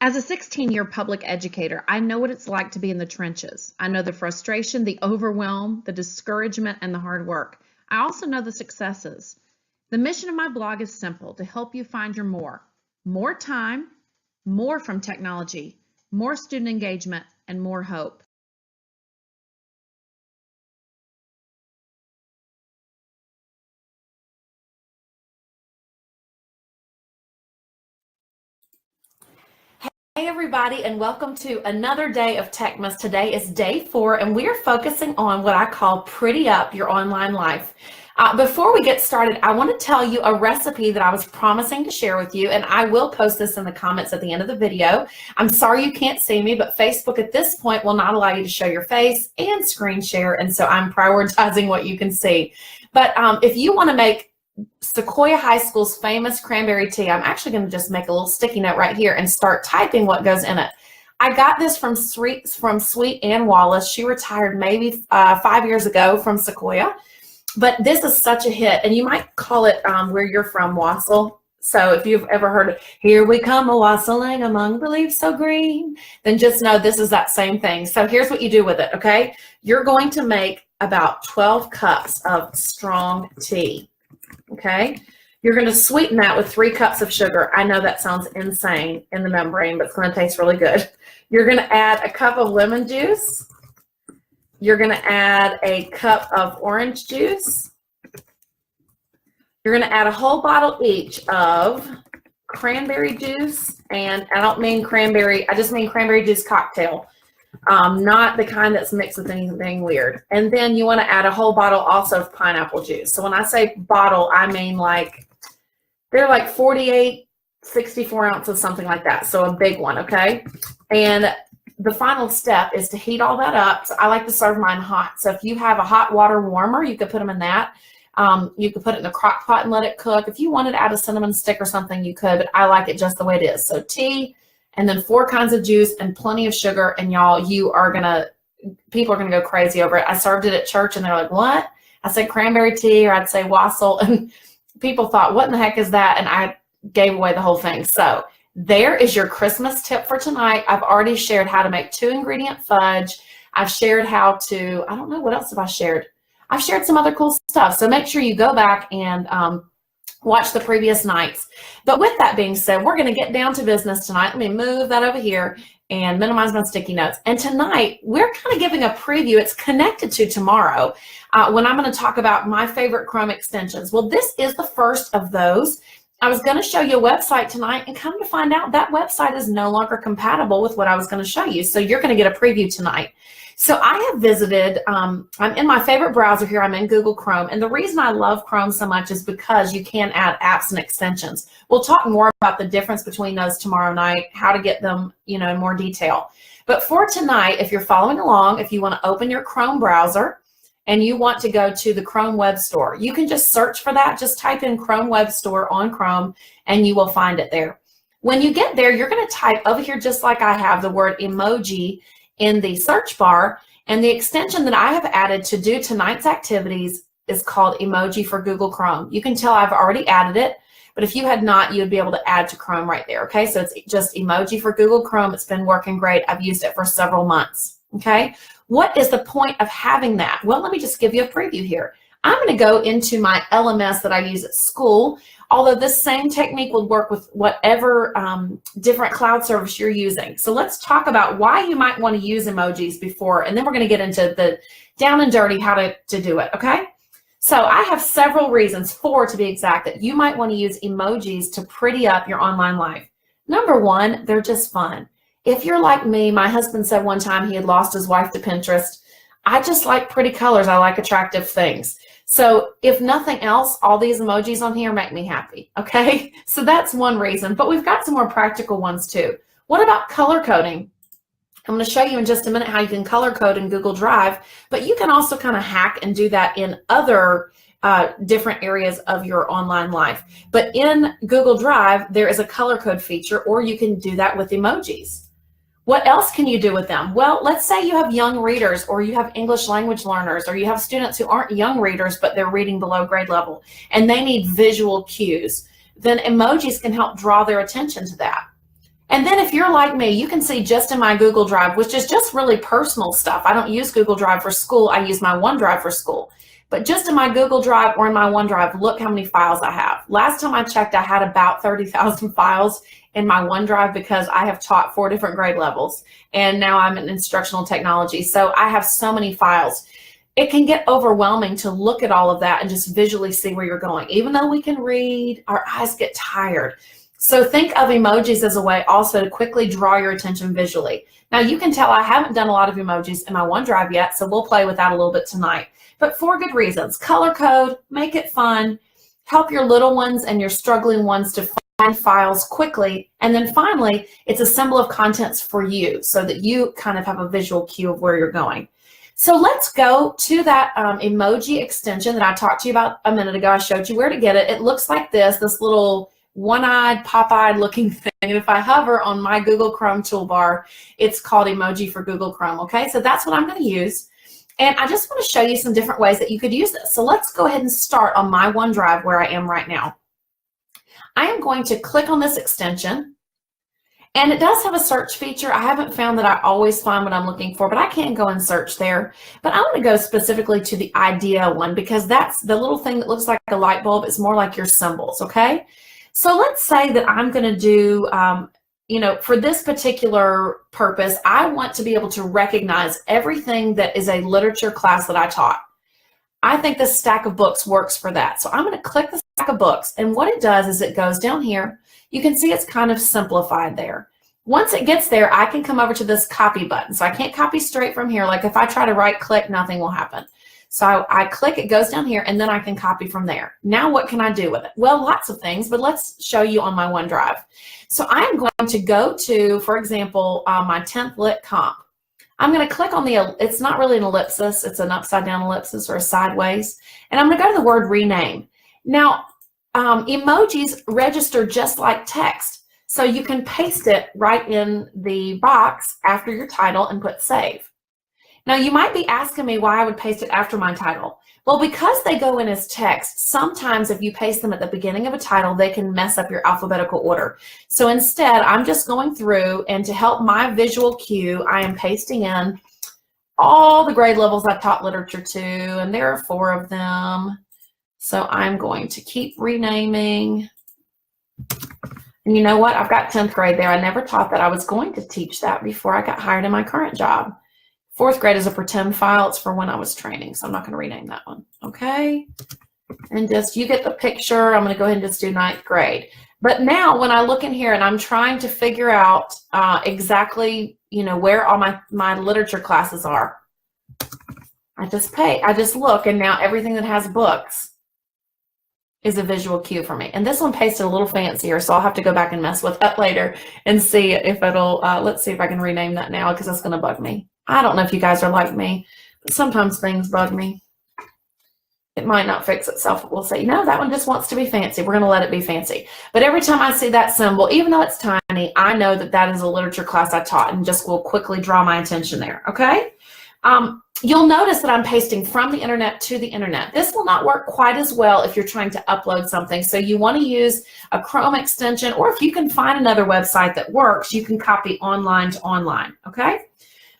As a 16-year public educator, I know what it's like to be in the trenches. I know the frustration, the overwhelm, the discouragement, and the hard work. I also know the successes. The mission of my blog is simple: to help you find your more. More time, more from technology, more student engagement, and more hope. Hey everybody, and welcome to another day of Techmas. Today is day 4, and we are focusing on what I call pretty up your online life. Before we get started, I want to tell you a recipe that I was promising to share with you, and I will post this in the comments at the end of the video. I'm sorry you can't see me, but Facebook at this point will not allow you to show your face and screen share, and so I'm prioritizing what you can see. But if you want to make Sequoia High School's famous cranberry tea, I'm actually going to just make a little sticky note right here and start typing what goes in it. I got this from Sweet Ann Wallace. She retired maybe 5 years ago from Sequoia, but this is such a hit, and you might call it where you're from, wassail. So if you've ever heard of "Here we come a wassailing among the leaves so green," then just know this is that same thing. So here's what you do with it, okay? You're going to make about 12 cups of strong tea. Okay, you're going to sweeten that with 3 cups of sugar. I know that sounds insane in the membrane, but it's going to taste really good. You're going to add a cup of lemon juice. You're going to add a cup of orange juice. You're going to add a whole bottle each of cranberry juice, and I don't mean cranberry, I just mean cranberry juice cocktail. Not the kind that's mixed with anything weird. And then you want to add a whole bottle also of pineapple juice. So when I say bottle, I mean like they're like 48, 64 ounces, something like that. So a big one, okay? And the final step is to heat all that up. So I like to serve mine hot. So if you have a hot water warmer, you could put them in that. You could put it in a crock pot and let it cook. If you wanted to add a cinnamon stick or something, you could, but I like it just the way it is. So tea, and then 4 kinds of juice and plenty of sugar, and y'all, people are gonna go crazy over it. I served it at church, and they're like, "What?" I said cranberry tea, or I'd say wassail, and people thought, "What in the heck is that?" And I gave away the whole thing. So there is your Christmas tip for tonight. I've already shared how to make 2-ingredient fudge. I've shared how to, I don't know, what else have I shared? I've shared some other cool stuff. So make sure you go back and watch the previous nights. But with that being said, we're going to get down to business tonight. Let me move that over here and minimize my sticky notes. And tonight, we're kind of giving a preview. It's connected to tomorrow when I'm going to talk about my favorite Chrome extensions. Well, this is the first of those. I was going to show you a website tonight, and come to find out that website is no longer compatible with what I was going to show you. So you're going to get a preview tonight. So I have visited, I'm in my favorite browser here, I'm in Google Chrome, and the reason I love Chrome so much is because you can add apps and extensions. We'll talk more about the difference between those tomorrow night, how to get them, in more detail. But for tonight, if you're following along, if you want to open your Chrome browser and you want to go to the Chrome Web Store, you can just search for that. Just type in Chrome Web Store on Chrome and you will find it there. When you get there, you're going to type over here, just like I have, the word emoji in the search bar, and the extension that I have added to do tonight's activities is called Emoji for Google Chrome. You can tell I've already added it, but if you had not, you'd be able to add to Chrome right there, okay? So it's just Emoji for Google Chrome. It's been working great. I've used it for several months, okay? What is the point of having that? Well, let me just give you a preview here. I'm going to go into my LMS that I use at school, although this same technique would work with whatever different cloud service you're using. So let's talk about why you might want to use emojis before, and then we're going to get into the down and dirty how to do it, okay? So I have several reasons, 4 to be exact, that you might want to use emojis to pretty up your online life. Number 1, they're just fun. If you're like me, my husband said one time he had lost his wife to Pinterest. I just like pretty colors. I like attractive things. So if nothing else, all these emojis on here make me happy, okay? So that's one reason, but we've got some more practical ones too. What about color coding? I'm going to show you in just a minute how you can color code in Google Drive, but you can also kind of hack and do that in other different areas of your online life. But in Google Drive, there is a color code feature, or you can do that with emojis. What else can you do with them? Well, let's say you have young readers, or you have English language learners, or you have students who aren't young readers, but they're reading below grade level, and they need visual cues. Then emojis can help draw their attention to that. And then if you're like me, you can see just in my Google Drive, which is just really personal stuff. I don't use Google Drive for school. I use my OneDrive for school. But just in my Google Drive or in my OneDrive, look how many files I have. Last time I checked, I had about 30,000 files in my OneDrive because I have taught 4 different grade levels. And now I'm in instructional technology. So I have so many files. It can get overwhelming to look at all of that and just visually see where you're going. Even though we can read, our eyes get tired. So think of emojis as a way also to quickly draw your attention visually. Now you can tell I haven't done a lot of emojis in my OneDrive yet, so we'll play with that a little bit tonight. But for good reasons. Color code, make it fun, help your little ones and your struggling ones to find files quickly. And then finally, it's a symbol of contents for you so that you kind of have a visual cue of where you're going. So let's go to that emoji extension that I talked to you about a minute ago. I showed you where to get it. It looks like this little one-eyed, pop-eyed looking thing. And if I hover on my Google Chrome toolbar, it's called Emoji for Google Chrome. Okay, so that's what I'm going to use. And I just want to show you some different ways that you could use this. So let's go ahead and start on my OneDrive where I am right now. I am going to click on this extension. And it does have a search feature. I haven't found that I always find what I'm looking for, but I can go and search there. But I want to go specifically to the idea one because that's the little thing that looks like a light bulb. It's more like your symbols, okay? So let's say that I'm going to do, for this particular purpose, I want to be able to recognize everything that is a literature class that I taught. I think this stack of books works for that. So I'm going to click the stack of books. And what it does is it goes down here. You can see it's kind of simplified there. Once it gets there, I can come over to this copy button. So I can't copy straight from here. Like if I try to right click, nothing will happen. So I click, it goes down here, and then I can copy from there. Now what can I do with it? Well, lots of things, but let's show you on my OneDrive. So I'm going to go to, for example, my 10th Lit Comp. I'm going to click on it's not really an ellipsis, it's an upside down ellipsis or a sideways, and I'm going to go to the word rename. Now, emojis register just like text, so you can paste it right in the box after your title and put save. Now, you might be asking me why I would paste it after my title. Well, because they go in as text, sometimes if you paste them at the beginning of a title, they can mess up your alphabetical order. So instead, I'm just going through, and to help my visual cue, I am pasting in all the grade levels I've taught literature to, and there are 4 of them. So I'm going to keep renaming. And you know what? I've got 10th grade there. I never taught that. I was going to teach that before I got hired in my current job. 4th grade is a pretend file. It's for when I was training, so I'm not going to rename that one. Okay? And just, you get the picture. I'm going to go ahead and just do 9th grade. But now when I look in here and I'm trying to figure out exactly, where all my literature classes are, I just look, and now everything that has books is a visual cue for me. And this one pasted a little fancier, so I'll have to go back and mess with that later and see if it'll, let's see if I can rename that now because that's going to bug me. I don't know if you guys are like me, but sometimes things bug me. It might not fix itself, but we'll say, no, that one just wants to be fancy. We're going to let it be fancy. But every time I see that symbol, even though it's tiny, I know that that is a literature class I taught and just will quickly draw my attention there, okay? You'll notice that I'm pasting from the internet to the internet. This will not work quite as well if you're trying to upload something. So you want to use a Chrome extension, or if you can find another website that works, you can copy online to online, okay?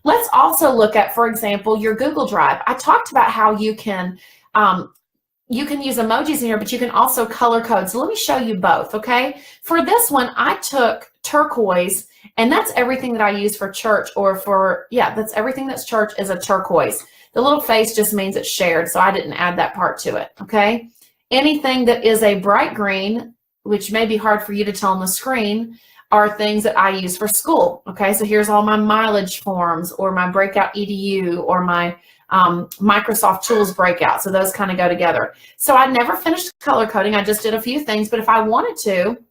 Let's also look at, for example, your Google Drive. I talked about how you can use emojis in here, but you can also color code. So let me show you both, okay? For this one, I took turquoise, and that's everything that I use for church, or for, yeah, that's everything that's church is a turquoise. The little face just means it's shared, so I didn't add that part to it, okay? Anything that is a bright green, which may be hard for you to tell on the screen, are things that I use for school, okay? So here's all my mileage forms, or my Breakout EDU, or my Microsoft Tools breakout. So those kind of go together. So I never finished color coding. I just did a few things, but if I wanted to,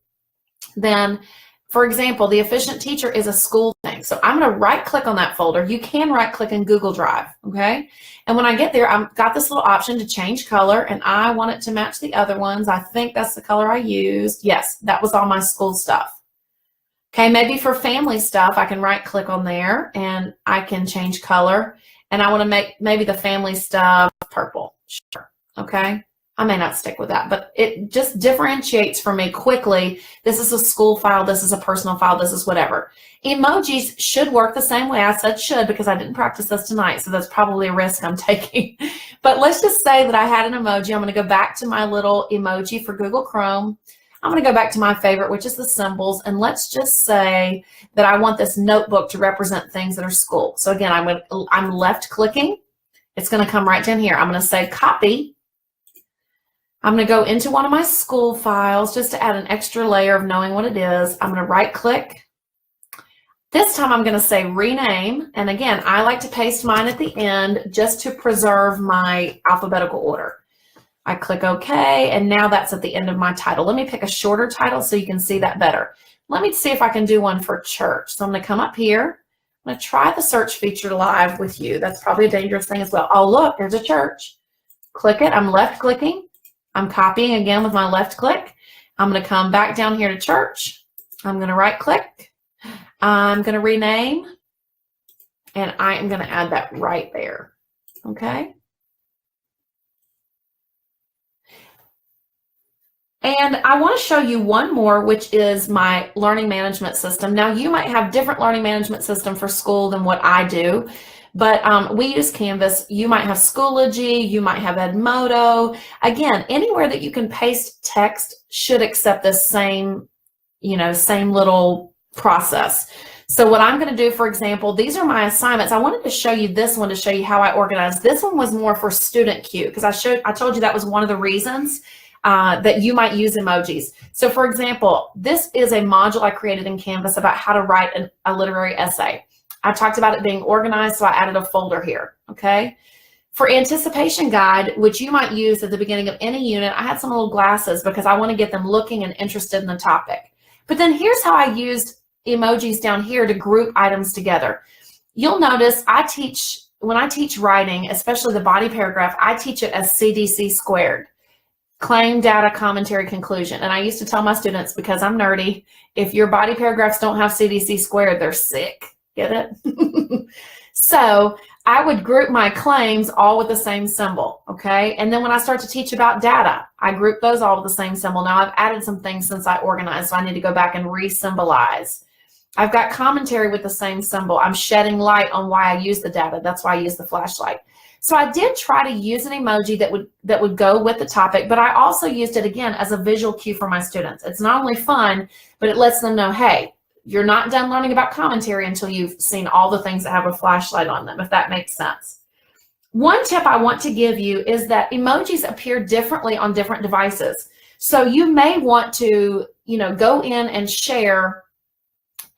then, for example, the efficient teacher is a school thing. So I'm going to right click on that folder. You can right click in Google Drive, okay? And when I get there, I've got this little option to change color, and I want it to match the other ones. I think that's the color I used. Yes, that was all my school stuff. Okay, maybe for family stuff, I can right click on there and I can change color. And I want to make maybe the family stuff purple. Sure. Okay. I may not stick with that, but it just differentiates for me quickly. This is a school file, this is a personal file, this is whatever. Emojis should work the same way. I said should because I didn't practice this tonight, so that's probably a risk I'm taking. But let's just say that I had an emoji. I'm going to go back to my little emoji for Google Chrome. I'm going to go back to my favorite, which is the symbols, and let's just say that I want this notebook to represent things that are school. So again, I'm left clicking. It's going to come right down here. I'm going to say copy. I'm going to go into one of my school files just to add an extra layer of knowing what it is. I'm going to right click. This time I'm going to say rename. And again, I like to paste mine at the end just to preserve my alphabetical order. I click OK, and now that's at the end of my title. Let me pick a shorter title so you can see that better. Let me see if I can do one for church. So I'm going to come up here. I'm going to try the search feature live with you. That's probably a dangerous thing as well. Oh, look, there's a church. Click it. I'm left clicking. I'm copying again with my left click. I'm going to come back down here to church. I'm going to right click. I'm going to rename. And I am going to add that right there. Okay. And I want to show you one more, which is my learning management system. Now, you might have different learning management system for school than what I do, but we use Canvas. You might have Schoology, you might have Edmodo. Again, anywhere that you can paste text should accept this same, same little process. So what I'm going to do, for example, these are my assignments. I wanted to show you this one to show you how I organized. This one was more for student Q because I told you that was one of the reasons that you might use emojis. So for example, this is a module I created in Canvas about how to write a literary essay. I talked about it being organized, so I added a folder here, okay? For anticipation guide, which you might use at the beginning of any unit, I had some little glasses because I want to get them looking and interested in the topic. But then here's how I used emojis down here to group items together. You'll notice when I teach writing, especially the body paragraph, I teach it as CDC squared. Claim, data, commentary, conclusion. And I used to tell my students, because I'm nerdy, if your body paragraphs don't have CDC squared, they're sick. Get it? So I would group my claims all with the same symbol, okay? And then when I start to teach about data, I group those all with the same symbol. Now I've added some things since I organized, so I need to go back and re-symbolize. I've got commentary with the same symbol. I'm shedding light on why I use the data. That's why I use the flashlight. So I did try to use an emoji that would go with the topic, but I also used it again as a visual cue for my students. It's not only fun, but it lets them know, hey, you're not done learning about commentary until you've seen all the things that have a flashlight on them, if that makes sense. One tip I want to give you is that emojis appear differently on different devices. So you may want to, go in and share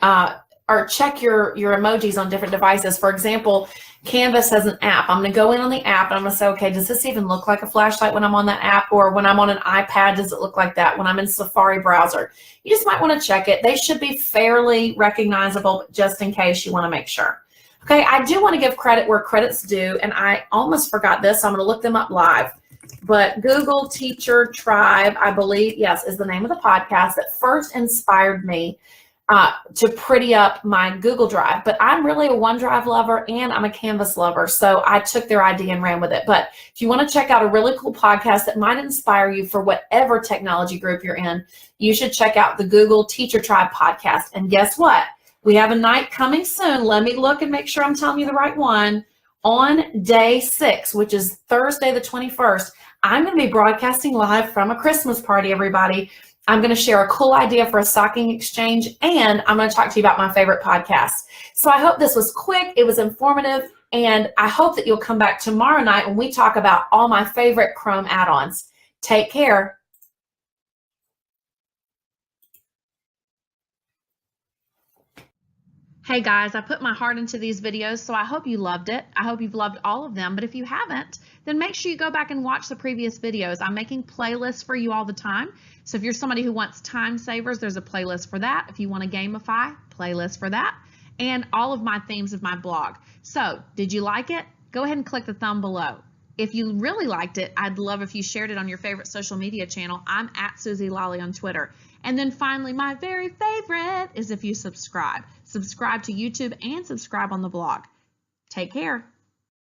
or check your emojis on different devices. For example, Canvas has an app. I'm going to go in on the app and I'm going to say, okay, does this even look like a flashlight when I'm on that app? Or when I'm on an iPad, does it look like that? When I'm in Safari browser, you just might want to check it. They should be fairly recognizable, just in case you want to make sure. Okay, I do want to give credit where credit's due, and I almost forgot this, so I'm going to look them up live. But Google Teacher Tribe, I believe, yes, is the name of the podcast that first inspired me to pretty up my Google Drive. But I'm really a OneDrive lover and I'm a Canvas lover. So I took their idea and ran with it. But if you want to check out a really cool podcast that might inspire you for whatever technology group you're in, you should check out the Google Teacher Tribe podcast. And guess what? We have a night coming soon. Let me look and make sure I'm telling you the right one. On day 6, which is Thursday the 21st, I'm going to be broadcasting live from a Christmas party, everybody. I'm going to share a cool idea for a stocking exchange, and I'm going to talk to you about my favorite podcast. So I hope this was quick, it was informative, and I hope that you'll come back tomorrow night when we talk about all my favorite Chrome add-ons. Take care. Hey guys, I put my heart into these videos, so I hope you loved it. I hope you've loved all of them, but if you haven't, then make sure you go back and watch the previous videos. I'm making playlists for you all the time. So if you're somebody who wants time savers, there's a playlist for that. If you want to gamify, playlist for that. And all of my themes of my blog. So did you like it? Go ahead and click the thumb below. If you really liked it, I'd love if you shared it on your favorite social media channel. I'm at Suzy Lolley on Twitter. And then finally, my very favorite is if you subscribe. Subscribe to YouTube and subscribe on the blog. Take care.